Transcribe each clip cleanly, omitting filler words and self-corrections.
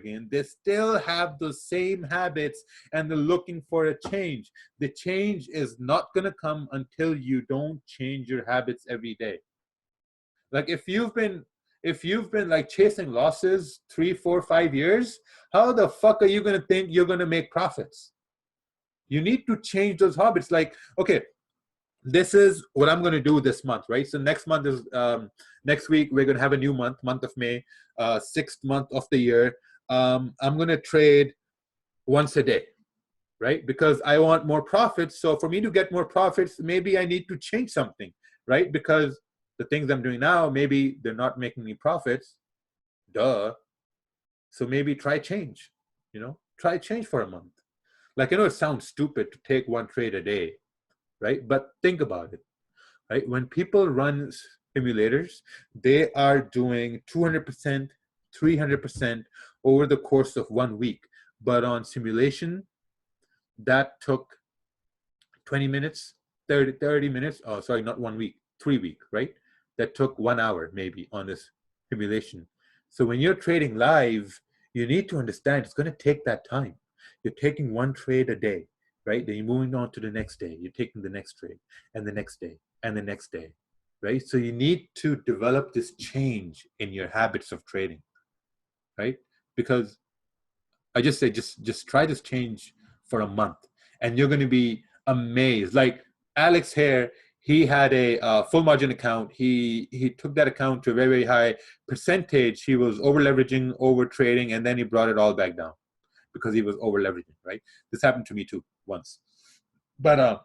again, they still have the same habits and they're looking for a change. The change is not going to come until you don't change your habits every day. Like if you've been like chasing losses 3, 4, 5 years, how the fuck are you going to think you're going to make profits? You need to change those habits. Like, okay, this is what I'm going to do this month, right? So next month is next week we're going to have a new month of May, 6th month of the year. I'm going to trade once a day, right? Because I want more profits. So for me to get more profits, maybe I need to change something, right? Because the things I'm doing now, maybe they're not making me profits. Duh. So maybe try change, try change for a month. Like, I know it sounds stupid to take one trade a day, right? But think about it, right? When people run simulators, they are doing 200%, 300% over the course of 1 week. But on simulation, that took 20 minutes, 30 minutes. Oh, sorry, not 1 week, 3 weeks, right? That took 1 hour maybe on this simulation. So when you're trading live, you need to understand it's going to take that time. You're taking one trade a day, right? Then you're moving on to the next day. You're taking the next trade and the next day and the next day, right? So you need to develop this change in your habits of trading, right? Because I just say, just try this change for a month and you're going to be amazed. Like Alex here, he had a full margin account. He took that account to a very, very high percentage. He was over leveraging, over trading, and then he brought it all back down because he was over leveraging, right? This happened to me too once. But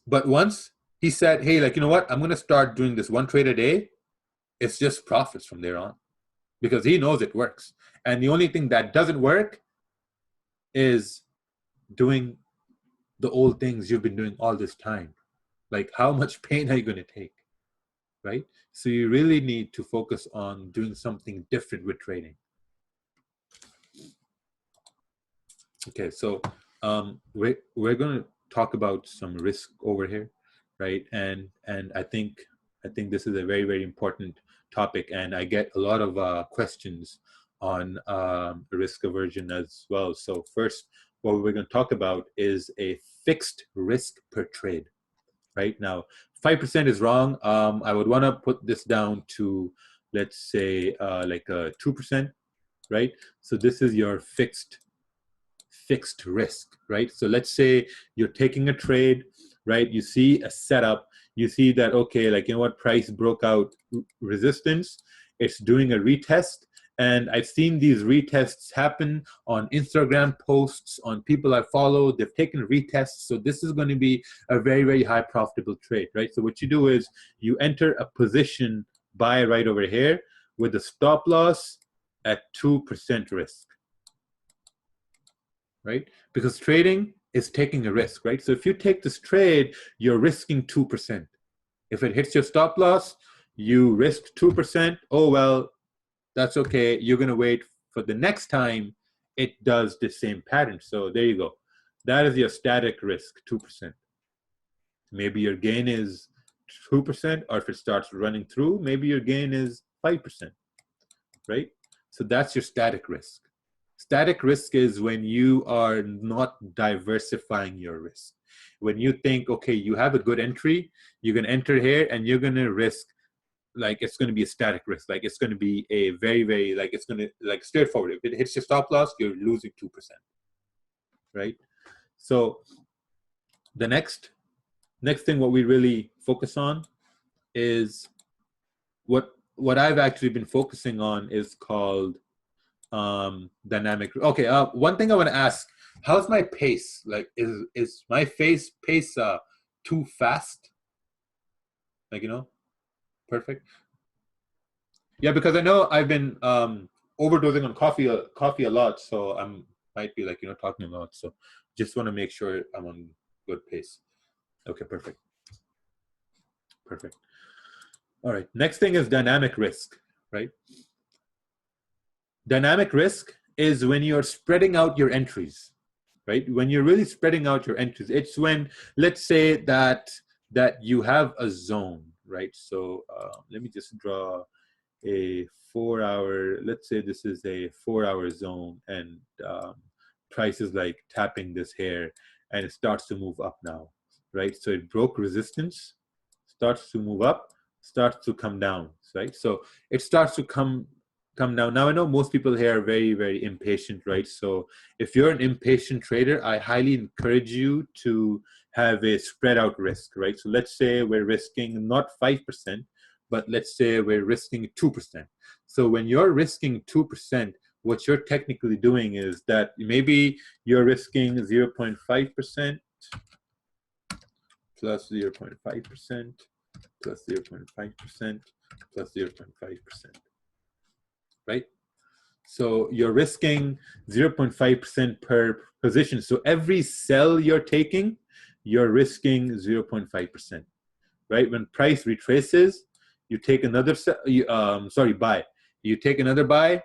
once he said, hey, like, you know what? I'm going to start doing this one trade a day. It's just profits from there on because he knows it works. And the only thing that doesn't work is doing the old things you've been doing all this time. Like, how much pain are you going to take, right? So you really need to focus on doing something different with trading. Okay, so we're going to talk about some risk over here, right? And I think this is a very, very important topic, and I get a lot of questions on risk aversion as well. So first, what we're going to talk about is a fixed risk per trade. Right now, 5% is wrong. I would want to put this down to, let's say, like a 2%, right? So this is your fixed risk, right? So let's say you're taking a trade, right? You see a setup, you see that, okay, like, you know what, price broke out resistance, it's doing a retest. And I've seen these retests happen on Instagram posts, on people I follow. They've taken retests. So this is going to be a very, very high profitable trade, right? So what you do is you enter a position buy right over here with a stop loss at 2% risk, right? Because trading is taking a risk, right? So if you take this trade, you're risking 2%. If it hits your stop loss, you risk 2%. Oh, well, that's okay. You're going to wait for the next time it does the same pattern. So there you go. That is your static risk, 2%. Maybe your gain is 2%, or if it starts running through, maybe your gain is 5%, right? So that's your static risk. Static risk is when you are not diversifying your risk. When you think, okay, you have a good entry, you're going to enter here and you're going to risk, like, it's going to be a static risk. Like, it's going to be a very, very, like, it's going to, like, straightforward. If it hits your stop loss, you're losing 2%, right? So the next thing, what we really focus on is what I've actually been focusing on is called dynamic. Okay, one thing I want to ask, how's my pace? Like, is my pace too fast? Like, you know, perfect. Yeah, because I know I've been overdosing on coffee a lot, so I'm might be, like, you know, talking a lot. So just want to make sure I'm on good pace. Okay, perfect. Perfect. All right. Next thing is dynamic risk, right? Dynamic risk is when you're spreading out your entries, right? When you're really spreading out your entries, it's when, let's say that you have a zone, right? So let me just draw a 4 hour, let's say this is a 4 hour zone, and price is like tapping this here, and it starts to move up now, right? So it broke resistance, starts to move up, starts to come down, right? So it starts to come down. Now I know most people here are very, very impatient, right? So if you're an impatient trader, I highly encourage you to have a spread out risk, right? So let's say we're risking not 5%, but let's say we're risking 2%. So when you're risking 2%, what you're technically doing is that maybe you're risking 0.5% plus 0.5% plus 0.5% plus 0.5%, right? So you're risking 0.5% per position. So every sell you're taking, you're risking 0.5%, right? When price retraces, you take another, buy. You take another buy,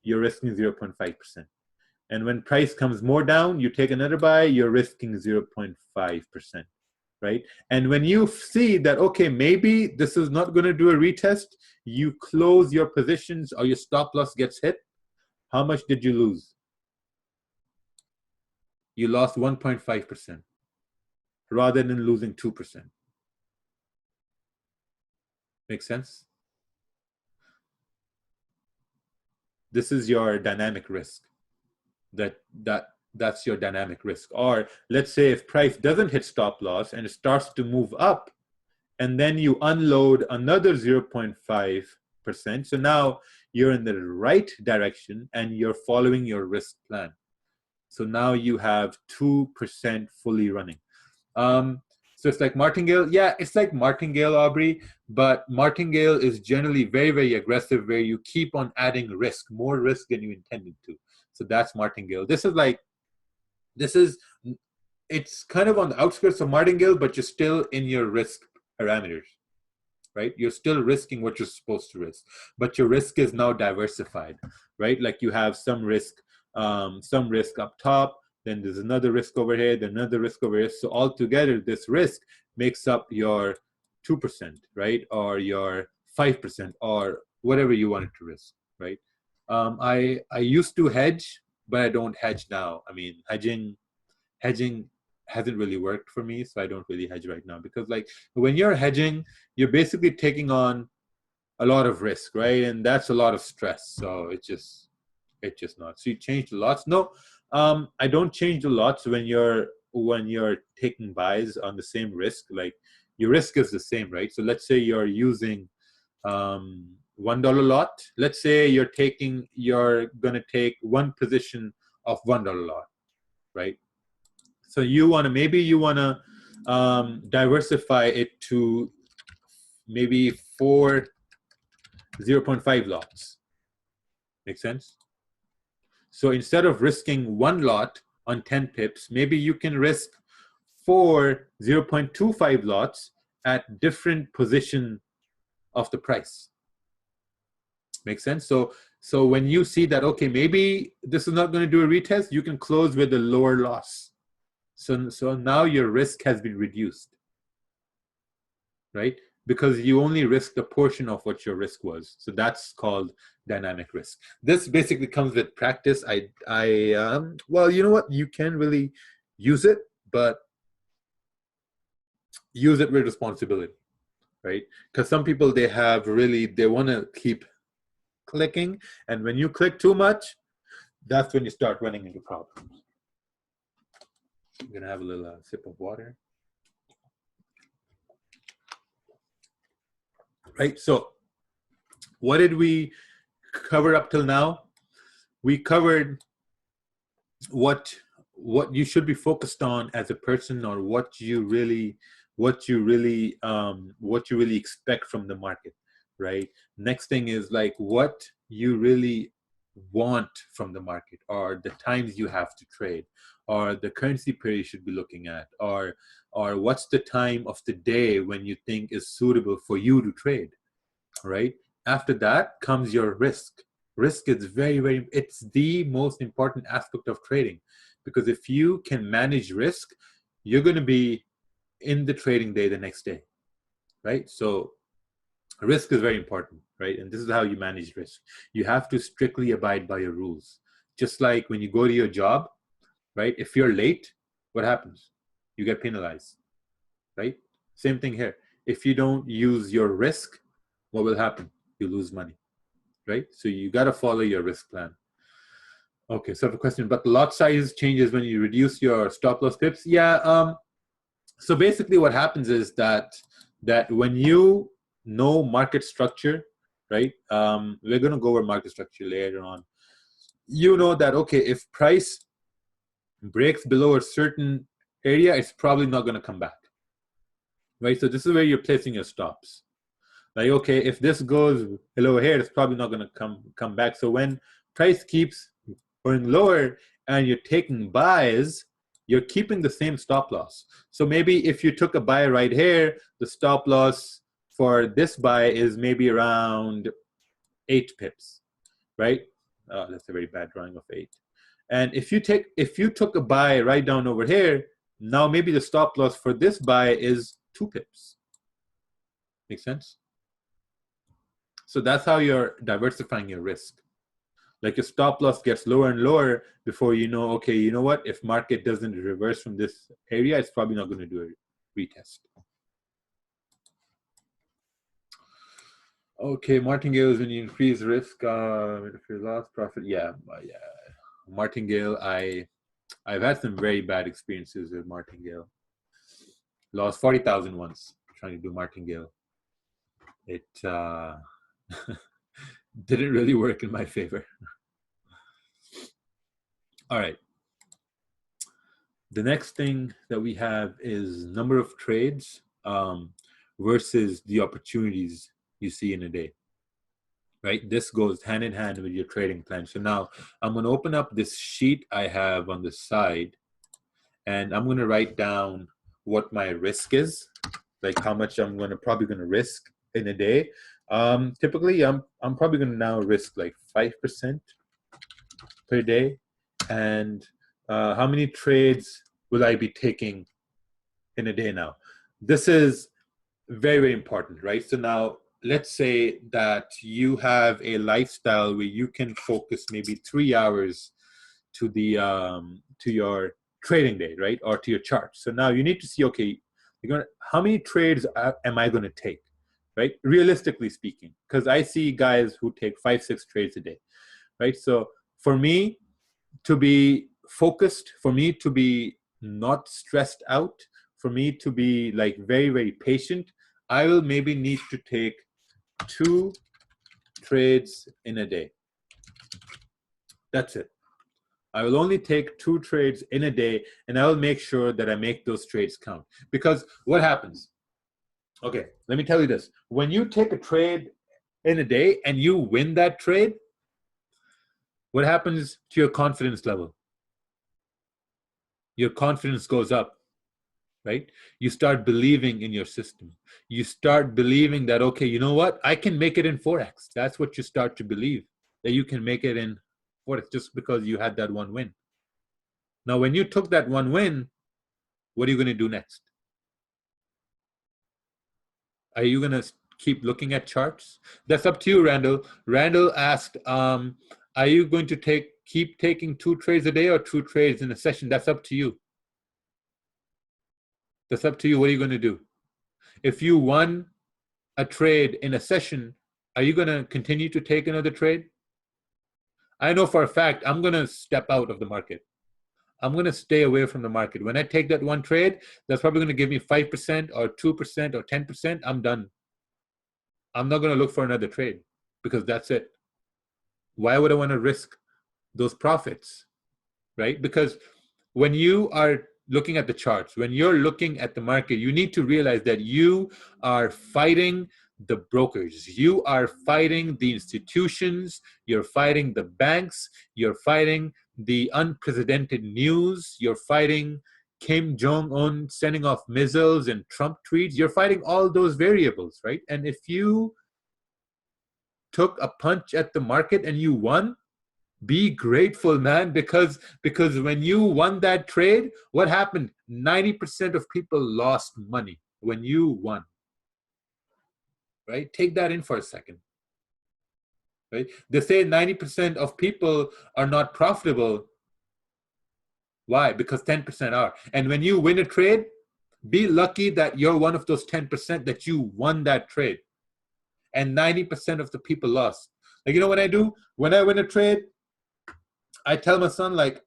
you're risking 0.5%. And when price comes more down, you take another buy, you're risking 0.5%, right? And when you see that, okay, maybe this is not going to do a retest, you close your positions or your stop loss gets hit. How much did you lose? You lost 1.5% rather than losing 2%. Make sense? This is your dynamic risk. That's your dynamic risk. Or let's say if price doesn't hit stop loss and it starts to move up, and then you unload another 0.5%. So now you're in the right direction and you're following your risk plan. So now you have 2% fully running. So it's like martingale. Yeah, it's like martingale, Aubrey, but martingale is generally very, very aggressive, where you keep on adding risk, more risk than you intended to. So that's martingale. It's kind of on the outskirts of martingale, but you're still in your risk parameters, right? You're still risking what you're supposed to risk, but your risk is now diversified, right? Like you have some risk up top, then there's another risk over here, then another risk over here. So altogether, this risk makes up your 2%, right? Or your 5%, or whatever you want it to risk, right? I used to hedge, but I don't hedge now. I mean, hedging hasn't really worked for me, so I don't really hedge right now, because like when you're hedging, you're basically taking on a lot of risk, right? And that's a lot of stress. So it's just not. So you change the lots? No, I don't change the lots when you're taking buys on the same risk. Like your risk is the same, right? So let's say you're using $1 lot. Let's say you're gonna take one position of $1 lot, right? So you want to diversify it to maybe 4 0.5 lots. Make sense? So instead of risking one lot on 10 pips, maybe you can risk 4 0.25 lots at different position of the price. Make sense? So when you see that, okay, maybe this is not going to do a retest, you can close with a lower loss. So now your risk has been reduced, right? Because you only risked a portion of what your risk was. So that's called dynamic risk. This basically comes with practice. Well, you know what? You can really use it, but use it with responsibility, right? Because some people, they want to keep clicking. And when you click too much, that's when you start running into problems. I'm going to have a little sip of water. Right, so what did we cover up till now? We covered what you should be focused on as a person, or what you really expect from the market, right? Next thing is like what you really want from the market, or the times you have to trade, or the currency pair you should be looking at, or what's the time of the day when you think is suitable for you to trade, right? After that comes your risk. Risk is it's the most important aspect of trading, because if you can manage risk, you're going to be in the trading day the next day, right? So Risk is very important, right? And this is how you manage risk. You have to strictly abide by your rules. Just like when you go to your job, right? If you're late, what happens? You get penalized, right? Same thing here. If you don't use your risk, what will happen? You lose money, right? So you got to follow your risk plan. Okay, so I have a question, but the lot size changes when you reduce your stop loss pips. Yeah, so basically what happens is that when you know market structure, right? We're going to go over market structure later on. You know that, okay, if price breaks below a certain area, it's probably not going to come back, right? So this is where you're placing your stops. Like, okay, if this goes below here, it's probably not going to come back. So when price keeps going lower and you're taking buys, you're keeping the same stop loss. So maybe if you took a buy right here, the stop loss for this buy is maybe around 8 pips, right? That's a very bad drawing of 8. And if you took a buy right down over here, now maybe the stop loss for this buy is 2 pips. Make sense? So that's how you're diversifying your risk. Like your stop loss gets lower and lower before you know, okay, you know what? If market doesn't reverse from this area, it's probably not going to do a retest. Okay, martingale is when you increase risk, if you lost profit. Yeah. Martingale, I've had some very bad experiences with martingale. Lost 40,000 once trying to do martingale. It didn't really work in my favor. All right. The next thing that we have is number of trades versus the opportunities you see in a day, right? This goes hand in hand with your trading plan. So now I'm going to open up this sheet I have on the side, and I'm going to write down what my risk is, like how much I'm probably going to risk in a day. Typically, I'm probably going to now risk like 5% per day. And how many trades will I be taking in a day now? This is very, very important, right? So now let's say that you have a lifestyle where you can focus maybe 3 hours to the to your trading day, right? Or to your chart. So now you need to see, okay, how many trades am I going to take, right? Realistically speaking, because I see guys who take 5-6 trades a day, right? So for me to be focused, for me to be not stressed out, for me to be like very, very patient, I will maybe need to take 2 trades in a day. That's it. I will only take 2 trades in a day, and I will make sure that I make those trades count. Because what happens? Okay, let me tell you this. When you take a trade in a day and you win that trade, what happens to your confidence level? Your confidence goes up, right? You start believing in your system. You start believing that, okay, you know what? I can make it in Forex. That's what you start to believe, that you can make it in Forex just because you had that one win. Now, when you took that one win, what are you going to do next? Are you going to keep looking at charts? That's up to you, Randall. Randall asked, are you going to keep taking 2 trades a day or 2 trades in a session? That's up to you. That's up to you. What are you going to do? If you won a trade in a session, are you going to continue to take another trade? I know for a fact I'm going to step out of the market. I'm going to stay away from the market. When I take that one trade, that's probably going to give me 5% or 2% or 10%. I'm done. I'm not going to look for another trade because that's it. Why would I want to risk those profits, right? Because when you are looking at the charts, when you're looking at the market, you need to realize that you are fighting the brokers. You are fighting the institutions. You're fighting the banks. You're fighting the unprecedented news. You're fighting Kim Jong-un sending off missiles and Trump tweets. You're fighting all those variables, right? And if you took a punch at the market and you won, be grateful, man, because when you won that trade, what happened? 90% of people lost money when you won. right? Take that in for a second, right? They say 90% of people are not profitable. Why? Because 10% are. And when you win a trade, be lucky that you're one of those 10% that you won that trade. And 90% of the people lost. Like, you know what I do? When I win a trade, I tell my son, like,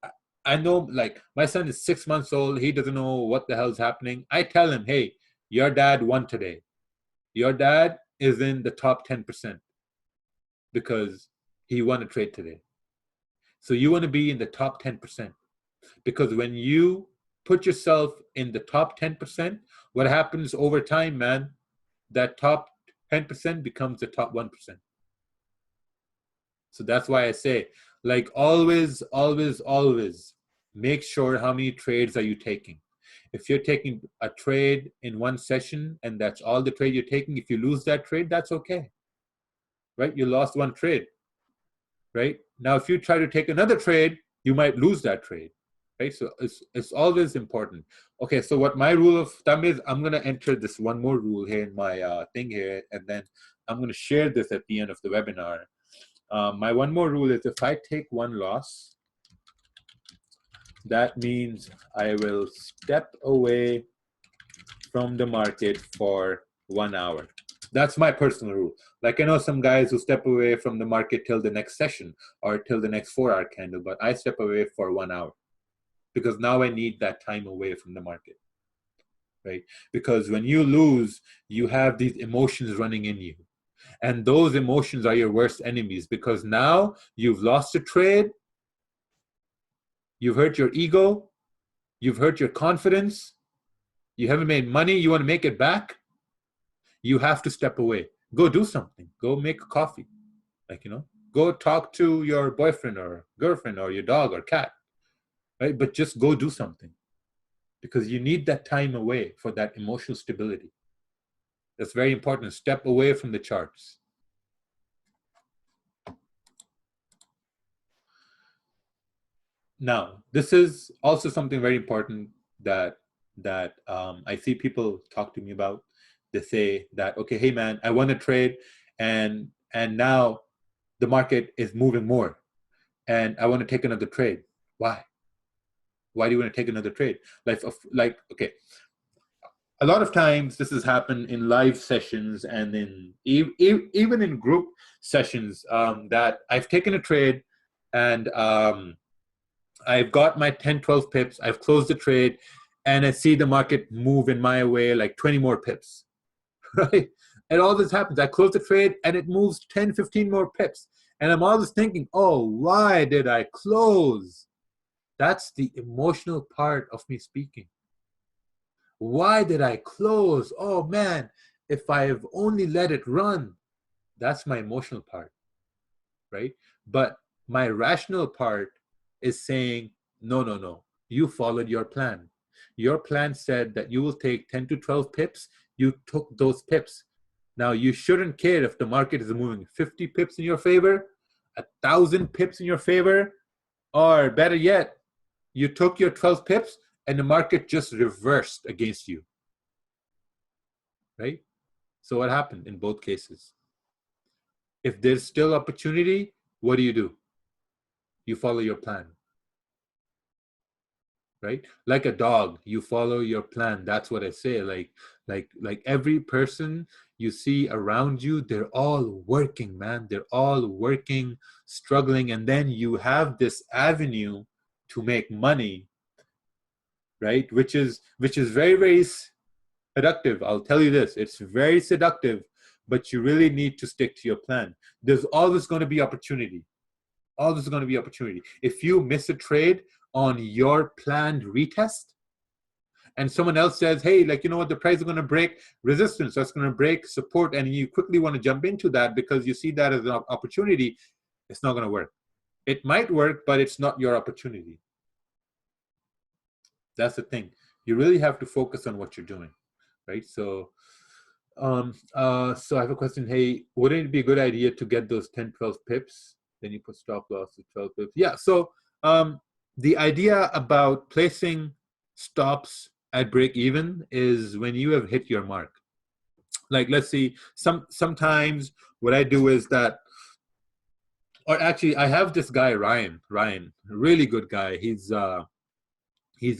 I know, like, my son is 6 months old. He doesn't know what the hell's happening. I tell him, hey, your dad won today. Your dad is in the top 10% because he won a trade today. So you want to be in the top 10%. Because when you put yourself in the top 10%, what happens over time, man, that top 10% becomes the top 1%. So that's why I say, like, always, always, always make sure how many trades are you taking. If you're taking a trade in one session and that's all the trade you're taking, if you lose that trade, that's okay, right? You lost one trade, right? Now, if you try to take another trade, you might lose that trade, right? So it's always important. Okay, so what my rule of thumb is, I'm going to enter this one more rule here in my thing here, and then I'm going to share this at the end of the webinar. My one more rule is if I take one loss, that means I will step away from the market for 1 hour. That's my personal rule. Like, I know some guys who step away from the market till the next session or till the next 4-hour candle, but I step away for 1 hour because now I need that time away from the market, right? Because when you lose, you have these emotions running in you. And those emotions are your worst enemies because now you've lost a trade, you've hurt your ego, you've hurt your confidence, you haven't made money, you want to make it back, you have to step away. Go do something. Go make a coffee. Like, go talk to your boyfriend or girlfriend or your dog or cat, right? But just go do something because you need that time away for that emotional stability. That's very important. Step away from the charts. Now, this is also something very important that I see people talk to me about. They say that, okay, hey man, I won a trade, and now the market is moving more, and I want to take another trade. Why? Why do you want to take another trade? Like, okay, a lot of times this has happened in live sessions and even in group sessions, that I've taken a trade and I've got my 10, 12 pips, I've closed the trade, and I see the market move in my way like 20 more pips, right? And all this happens. I close the trade and it moves 10, 15 more pips. And I'm always thinking, oh, why did I close? That's the emotional part of me speaking. Why did I close? Oh man, if I've only let it run. That's my emotional part, right? But my rational part is saying, no, no, no. You followed your plan. Your plan said that you will take 10 to 12 pips. You took those pips. Now, you shouldn't care if the market is moving 50 pips in your favor, 1,000 pips in your favor, or better yet, you took your 12 pips and the market just reversed against you, right? So what happened in both cases? If there's still opportunity, what do? You follow your plan, right? Like a dog, you follow your plan. That's what I say. Like every person you see around you, they're all working, man. They're all working, struggling, and then you have this avenue to make money, right? Which is very, very seductive. I'll tell you this, it's very seductive, but you really need to stick to your plan. There's always going to be opportunity. Always going to be opportunity. If you miss a trade on your planned retest and someone else says, hey, like, you know what, the price is going to break resistance, that's going to break support, and you quickly want to jump into that because you see that as an opportunity, it's not going to work. It might work, but it's not your opportunity. That's the thing. You really have to focus on what you're doing, right? So so I have a question. Hey, wouldn't it be a good idea to get those 10, 12 pips? Then you put stop loss at 12 pips. Yeah, so the idea about placing stops at break even is when you have hit your mark. like let's see, sometimes what I do is that, or actually I have this guy Ryan, really good guy. He's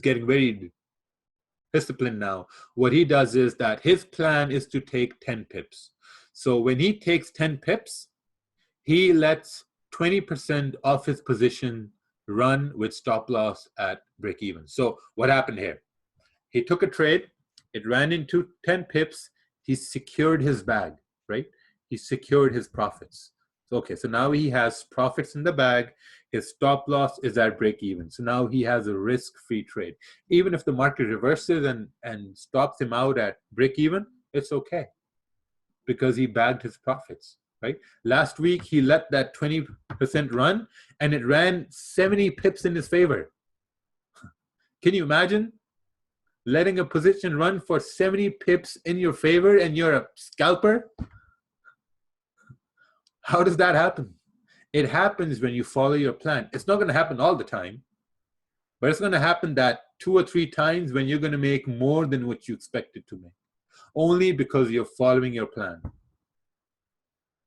getting very disciplined now. What he does is that his plan is to take 10 pips. So when he takes 10 pips, he lets 20% of his position run with stop loss at break even. So what happened here? He took a trade, it ran into 10 pips, he secured his bag, right? He secured his profits. Okay, so now he has profits in the bag, his stop loss is at break even. So now he has a risk-free trade. Even if the market reverses and stops him out at break even, it's okay because he bagged his profits, right? Last week, he let that 20% run and it ran 70 pips in his favor. Can you imagine? Letting a position run for 70 pips in your favor and you're a scalper? How does that happen? It happens when you follow your plan. It's not going to happen all the time, but it's going to happen that 2 or 3 times when you're going to make more than what you expected to make, only because you're following your plan.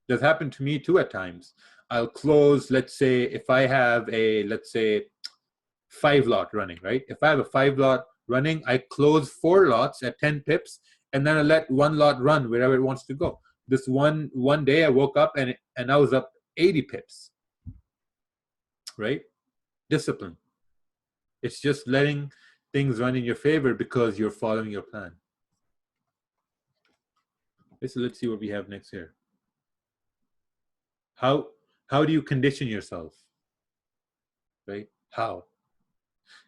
That's happened to me too at times. I'll close, let's say, if I have a, let's say, 5 lot running, right? If I have a 5 lot running, I close 4 lots at 10 pips, and then I let 1 lot run wherever it wants to go. This one day I woke up and I was up 80 pips, right? Discipline. It's just letting things run in your favor because you're following your plan. So let's see what we have next here. How do you condition yourself, right? How?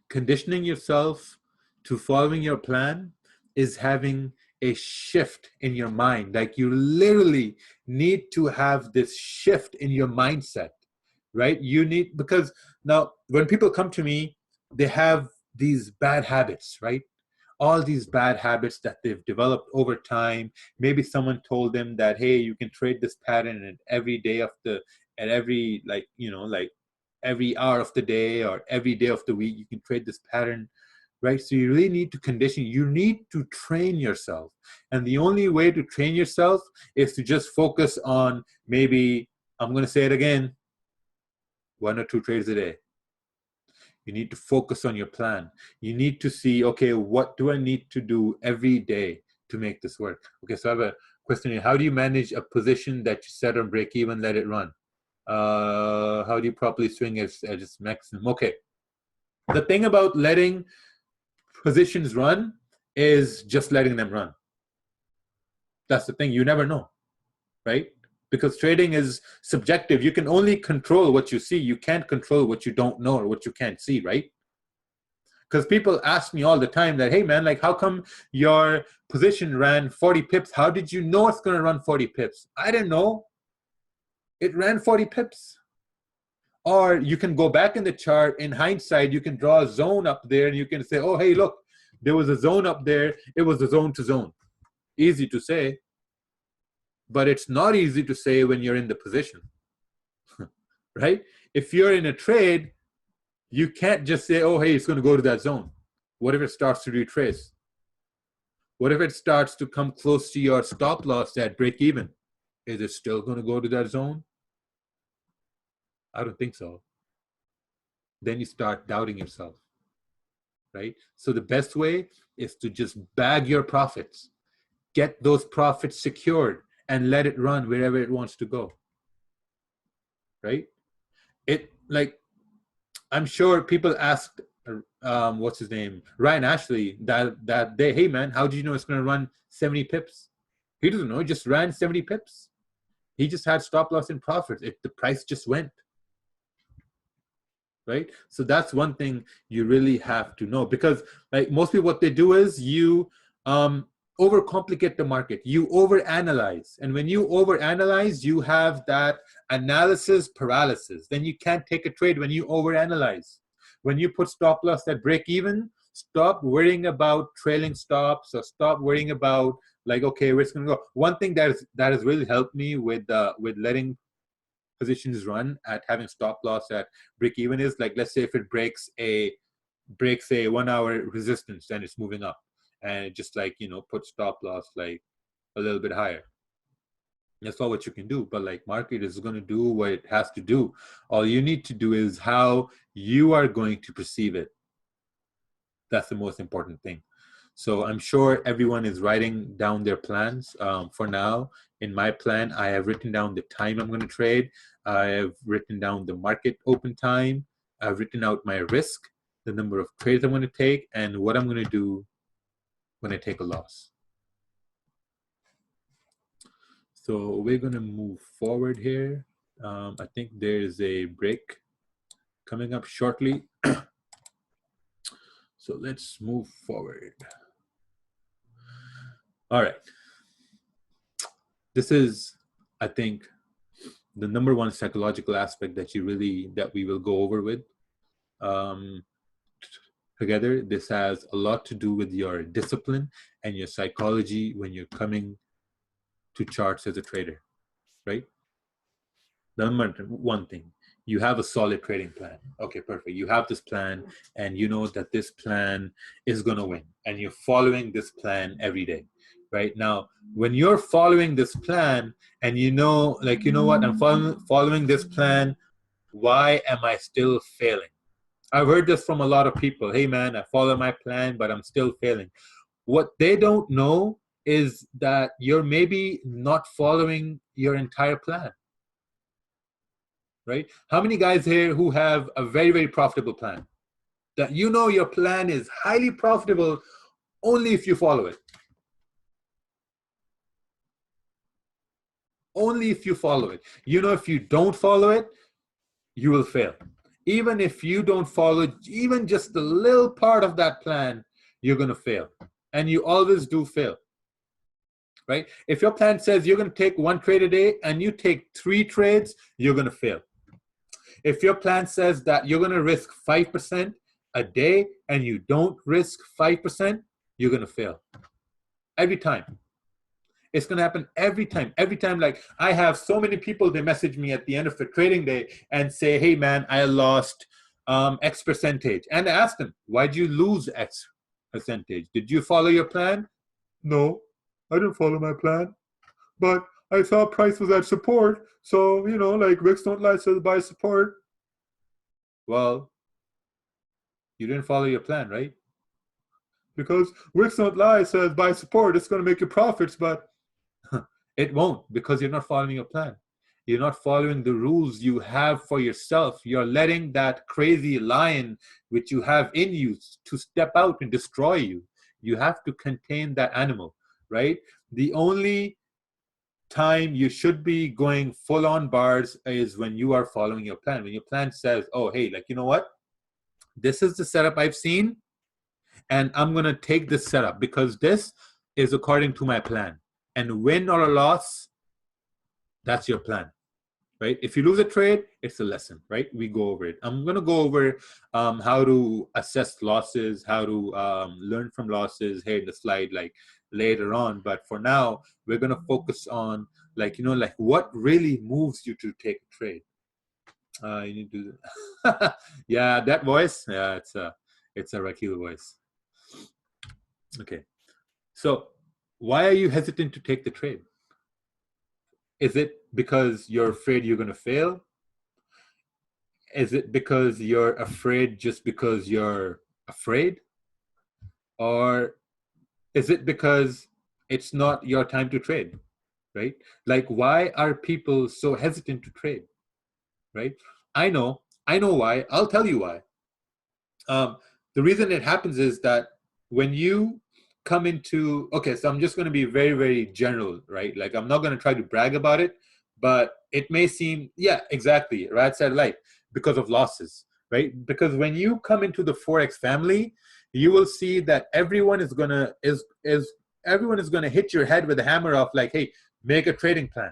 Conditioning yourself to following your plan is having a shift in your mind. Like you literally need to have this shift in your mindset, right? You need, because now when people come to me, they have these bad habits, right? All these bad habits that they've developed over time. Maybe someone told them that, hey, you can trade this pattern at every day of the, at every, like, you know, like every hour of the day or every day of the week, you can trade this pattern, right? So you really need to condition, you need to train yourself. And the only way to train yourself is to just focus on maybe, I'm going to say it again, 1 or 2 trades a day. You need to focus on your plan. You need to see, okay, what do I need to do every day to make this work? Okay, so I have a question here. How do you manage a position that you set on break even, let it run? How do you properly swing at its maximum? Okay, the thing about letting positions run is just letting them run. That's the thing. You never know, right? Because trading is subjective. You can only control what you see. You can't control what you don't know or what you can't see, right? Because people ask me all the time that, hey man, like how come your position ran 40 pips? How did you know it's going to run 40 pips? I didn't know. It ran 40 pips. Or you can go back in the chart. In hindsight, you can draw a zone up there and you can say, oh, hey, look, there was a zone up there. It was a zone to zone. Easy to say, but it's not easy to say when you're in the position, right? If you're in a trade, you can't just say, oh, hey, it's going to go to that zone. What if it starts to retrace? What if it starts to come close to your stop loss at break even? Is it still going to go to that zone? I don't think so. Then you start doubting yourself, right? So the best way is to just bag your profits, get those profits secured, and let it run wherever it wants to go, right? It, like, I'm sure people asked, what's his name, Ryan Ashley, that day, hey man, how do you know it's going to run 70 pips? He doesn't know. He just ran 70 pips. He just had stop loss and profits. The price just went, right? So that's one thing you really have to know, because like most people, what they do is you overcomplicate the market. You overanalyze, and when you overanalyze, you have that analysis paralysis. Then you can't take a trade when you overanalyze. When you put stop loss at break even, stop worrying about trailing stops, or stop worrying about like, okay, where's it going to go. One thing that has really helped me with letting positions run at having stop loss at break even is, like, let's say if it breaks a 1 hour resistance and it's moving up, and it just, like, you know, put stop loss like a little bit higher. That's all what you can do. But like, market is going to do what it has to do. All you need to do is how you are going to perceive it. That's the most important thing. So I'm sure everyone is writing down their plans. For now, in my plan, I have written down the time I'm going to trade. I have written down the market open time. I've written out my risk, the number of trades I'm going to take, and what I'm going to do when I take a loss. So we're going to move forward here. I think there's a break coming up shortly. So let's move forward. All right. This is, I think, the number one psychological aspect that we will go over with together. This has a lot to do with your discipline and your psychology when you're coming to charts as a trader, right? Number one thing, you have a solid trading plan. Okay, perfect. You have this plan and you know that this plan is going to win and you're following this plan every day, right? Now, when you're following this plan and you know, like, you know what, I'm following this plan, why am I still failing? I've heard this from a lot of people. Hey man, I follow my plan, but I'm still failing. What they don't know is that you're maybe not following your entire plan. Right? How many guys here who have a very, very profitable plan? That you know your plan is highly profitable only if you follow it. Only if you follow it. You know, if you don't follow it, you will fail. Even if you don't follow even just a little part of that plan, you're going to fail. And you always do fail. Right? If your plan says you're going to take 1 trade a day and you take 3 trades, you're going to fail. If your plan says that you're going to risk 5% a day and you don't risk 5%, you're going to fail. Every time. It's going to happen every time. Every time, like, I have so many people, they message me at the end of the trading day and say, hey man, I lost X percentage. And I ask them, why'd you lose X percentage? Did you follow your plan? No, I didn't follow my plan. But I saw price was at support. So, you know, like Wicks don't lie says buy support. Well, you didn't follow your plan, right? Because Wicks don't lie says buy support. It's going to make you profits, but it won't because you're not following your plan. You're not following the rules you have for yourself. You're letting that crazy lion which you have in you to step out and destroy you. You have to contain that animal, right? The only time you should be going full on bars is when you are following your plan. When your plan says, oh, hey, like, you know what? This is the setup I've seen and I'm going to take this setup because this is according to my plan. And win or a loss, that's your plan, right? If you lose a trade, it's a lesson, right? We go over it. I'm going to go over how to assess losses, how to learn from losses here in the slide, like later on. But for now, we're going to focus on, like, you know, like what really moves you to take a trade. You need to, yeah, that voice. Yeah, it's a Rakil voice. Okay. So why are you hesitant to take the trade? Is it because you're afraid you're going to fail? Is it because you're afraid just because you're afraid? Or is it because it's not your time to trade, right? Like, why are people so hesitant to trade, right? I know why. I'll tell you why. The reason it happens is that when you come into, okay, so I'm just going to be very, very general, right? Like, I'm not going to try to brag about it, but it may seem, yeah, exactly, right side life, because of losses, right? Because when you come into the Forex family, you will see that everyone is going to hit your head with a hammer of like, hey, make a trading plan.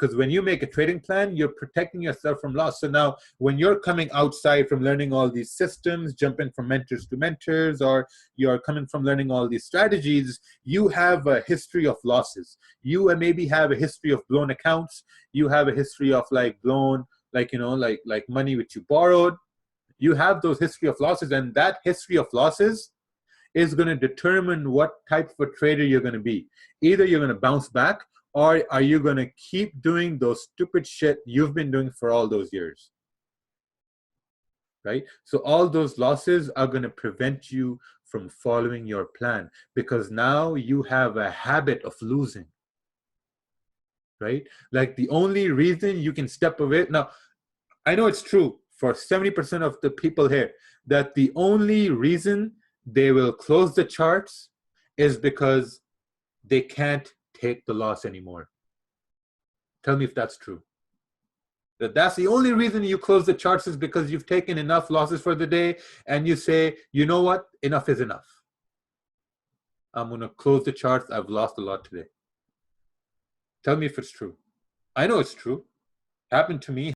Because when you make a trading plan, you're protecting yourself from loss. So now when you're coming outside from learning all these systems, jumping from mentors to mentors, or you're coming from learning all these strategies, you have a history of losses. You maybe have a history of blown accounts. You have a history of like blown, like, you know, like money which you borrowed. You have those history of losses, and that history of losses is going to determine what type of a trader you're going to be. Either you're going to bounce back, or are you going to keep doing those stupid shit you've been doing for all those years? Right? So all those losses are going to prevent you from following your plan, because now you have a habit of losing. Right? Like the only reason you can step away now, I know it's true for 70% of the people here, that the only reason they will close the charts is because they can't take the loss anymore. Tell me if that's true. That's the only reason you close the charts, is because you've taken enough losses for the day and you say, you know what, enough is enough. I'm going to close the charts. I've lost a lot today. Tell me if it's true. I know it's true. Happened to me.